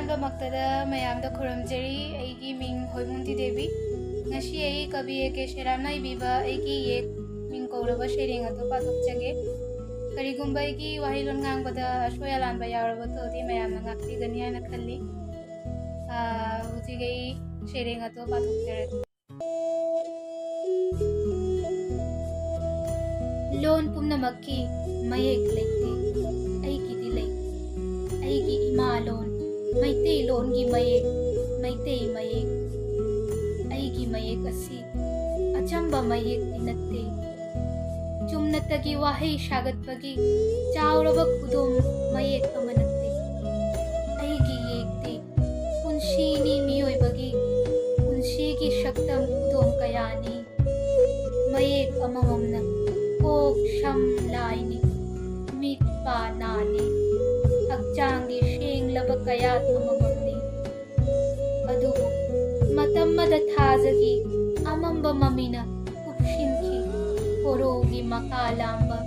ꯃꯌꯥꯝꯗꯃꯛꯇꯗ ꯃꯌꯥꯝꯗ ꯈꯨꯔꯨꯝꯖꯔꯤ ꯑꯩꯒꯤ ꯃꯤꯡ ꯍꯣꯏꯃꯨꯟꯇꯤ ꯗꯦꯕꯤ ꯉꯁꯤ ꯑꯩ ꯀꯕꯤ ꯑꯦ ꯀꯦ ꯁꯦꯔꯥꯝꯅ ꯏꯕꯤꯕ ꯑꯩꯒꯤ ꯌꯦꯛ ꯃꯤꯡ ꯀꯧꯔꯕ ꯁꯩꯔꯦꯡ ꯑꯗꯨ ꯄꯥꯊꯣꯛꯆꯒꯦ ꯀꯔꯤꯒꯨꯝꯕ ꯑꯩꯒꯤ ꯋꯥꯍꯩꯂꯣꯟ ꯉꯥꯡꯕꯗ ꯑꯁꯣꯏ ꯑꯂꯥꯟꯕ ꯌꯥꯎꯔꯕꯗꯤ ꯃꯌꯥꯝꯅ ꯉꯥꯛꯄꯤꯒꯅꯤ ꯍꯥꯏꯅ ꯈꯜꯂꯤ ꯍꯧꯖꯤꯛ ꯑꯩ ꯁꯩꯔꯦꯡ ꯑꯗꯨ ꯄꯥꯊꯣꯛꯆꯔꯒꯦ ꯂꯣꯟ ꯄꯨꯝꯅꯃꯛꯀꯤ ꯃꯌꯦꯛ ꯂꯩꯇꯦ ꯑꯩꯒꯤꯗꯤ ꯂꯩ ꯑꯩꯒꯤ ꯏꯃꯥ ꯂꯣꯟ ꯃꯩꯇꯩꯂꯣꯟꯒꯤ ꯃꯌꯦꯛ ꯃꯩꯇꯩ ꯃꯌꯦꯛ ꯑꯩꯒꯤ ꯃꯌꯦꯛ ꯑꯁꯤ ꯑꯆꯝꯕ ꯃꯌꯦꯛꯇꯤ ꯅꯠꯇꯦ ꯆꯨꯝꯅꯇꯒꯤ ꯋꯥꯍꯩ ꯁꯥꯒꯠꯄꯒꯤ ꯆꯥꯎꯔꯕ ꯈꯨꯗꯣꯝ ꯃꯌꯦꯛ ꯑꯃ ꯅꯠꯇꯦ ꯑꯩꯒꯤ ꯌꯦꯛꯇꯤ ꯄꯨꯟꯁꯤꯅꯤ ꯃꯤꯑꯣꯏꯕꯒꯤ ꯄꯨꯟꯁꯤꯒꯤ ꯁꯛꯇꯝ ꯈꯨꯗꯣꯝ ꯀꯌꯥꯅꯤ ꯃꯌꯦꯛ ꯑꯃꯃꯝꯅ ꯀꯣꯛ ꯁꯝ ꯂꯥꯏꯅꯤ ꯃꯤꯠ ꯄꯥ ꯅꯥꯅꯤ ꯍꯛꯆꯥꯡꯒꯤ ꯁꯦꯡꯂꯕ ꯀꯌꯥꯠ ꯑꯃꯃꯝꯅꯤ ꯑꯗꯨꯕꯨ ꯃꯇꯝꯃꯗ ꯊꯥꯖꯒꯤ ꯑꯃꯝꯕ ꯃꯃꯤꯅ ꯀꯨꯞꯁꯤꯟꯈꯤ ꯀꯣꯔꯧꯒꯤ ꯃꯀꯥ ꯂꯥꯝꯕ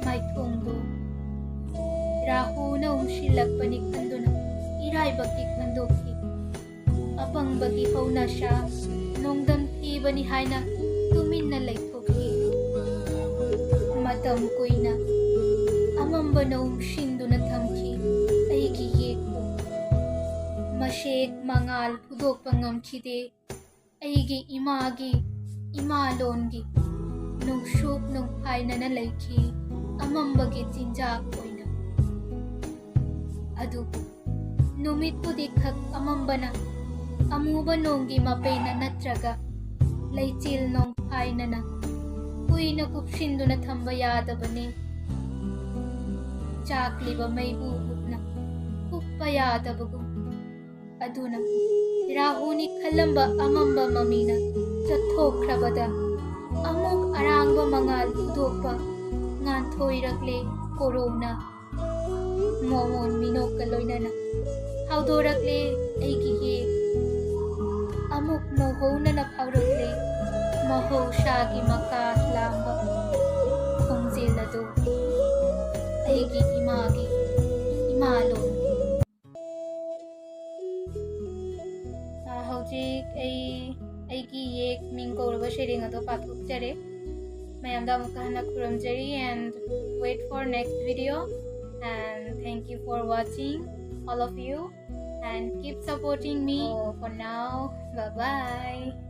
ꯃꯥꯏꯊꯣꯡꯗꯨ ꯔꯥꯍꯨꯅ ꯎꯝꯁꯤꯜꯂꯛꯄꯅꯤ ꯈꯟꯗꯨꯅ ꯏꯔꯥꯏꯕꯛꯀꯤ ꯈꯟꯗꯣꯛꯈꯤ ꯑꯄꯪꯕꯒꯤ ꯍꯧꯅꯁꯥ ꯅꯣꯡꯗꯝ ꯊꯤꯕꯅꯤ ꯍꯥꯏꯅ ꯇꯨꯃꯤꯟꯅ ꯂꯩꯊꯣꯛꯈꯤ ꯃꯇꯝ ꯀꯨꯏꯅ ꯑꯃꯝꯕꯅ ꯎꯝꯁꯤꯟꯗꯨꯅ ꯊꯝꯈꯤ ꯑꯩꯒꯤ ꯌꯦꯛꯄꯨ ꯃꯁꯦꯛ ꯃꯉꯥꯜ ꯐꯨꯗꯣꯛꯄ ꯉꯝꯈꯤꯗꯦ ꯑꯩꯒꯤ ꯏꯃꯥꯒꯤ ꯏꯃꯥ ꯂꯣꯟꯒꯤ ꯅꯨꯡꯁꯨꯛ ꯅꯨꯡꯐꯥꯏꯅꯅ ꯂꯩꯈꯤ ꯑꯃꯝꯕꯒꯤ ꯆꯤꯟꯖꯥꯛ ꯑꯣꯏꯅ ꯑꯗꯨꯕꯨ ꯅꯨꯃꯤꯠꯄꯨꯗꯤ ꯈꯛ ꯑꯃꯝꯕꯅ ꯑꯃꯨꯕ ꯅꯣꯡꯒꯤ ꯃꯄꯩꯅ ꯅꯠꯇ꯭ꯔꯒ ꯂꯩꯆꯤꯜ ꯅꯣꯡꯐꯥꯏꯅꯅ ꯀꯨꯏꯅ ꯀꯨꯞꯁꯤꯟꯗꯨꯅ ꯊꯝꯕ ꯌꯥꯗꯕꯅꯤ ꯆꯥꯛꯂꯤꯕ ꯃꯩꯕꯨ ꯎꯞꯅ ꯀꯨꯞꯄ ꯌꯥꯗꯕꯒꯨꯝ ꯑꯗꯨꯅ ꯔꯥꯍꯨꯅꯤ ꯈꯜꯂꯝꯕ ꯑꯃꯝꯕ ꯃꯃꯤꯅ ꯆꯠꯊꯣꯛꯈ꯭ꯔꯕꯗ ꯑꯃꯨꯛ ꯑꯔꯥꯡꯕ ꯃꯉꯥꯜ ꯐꯨꯗꯣꯛꯄ ꯉꯥꯟꯊꯣꯏꯔꯛꯂꯦ ꯀꯣꯔꯧꯅ ꯃꯣꯃꯣꯟ ꯃꯤꯅꯣꯛꯀ ꯂꯣꯏꯅꯅ ꯍꯥꯎꯗꯣꯔꯛꯂꯦ ꯑꯩꯒꯤ ꯌꯦꯛ ꯑꯃꯨꯛ ꯅꯧꯍꯧꯅꯅ ꯐꯥꯎꯔꯛꯂꯦ ꯃꯍꯧꯁꯥꯒꯤ ꯃꯀꯥ ꯂꯥꯝꯕ ꯈꯣꯡꯖꯦꯜ ꯑꯗꯨ ꯑꯩꯒꯤ ꯏꯃꯥꯒꯤ ꯏꯃꯥ ꯂꯣꯟꯒꯤ ꯍꯧꯖꯤꯛ ꯑꯩꯒꯤ ꯌꯦꯛ ꯃꯤꯡ ꯀꯧꯔꯕ ꯁꯩꯔꯦꯡ ꯑꯗꯨ ꯄꯥꯊꯣꯛꯆꯔꯦ ꯃꯌꯥꯝꯗ ꯑꯃꯨꯛꯀ ꯍꯟꯅ ꯈꯨꯔꯨꯝꯖꯔꯤ and wait for next video and thank you for watching all of you and keep supporting me for now bye bye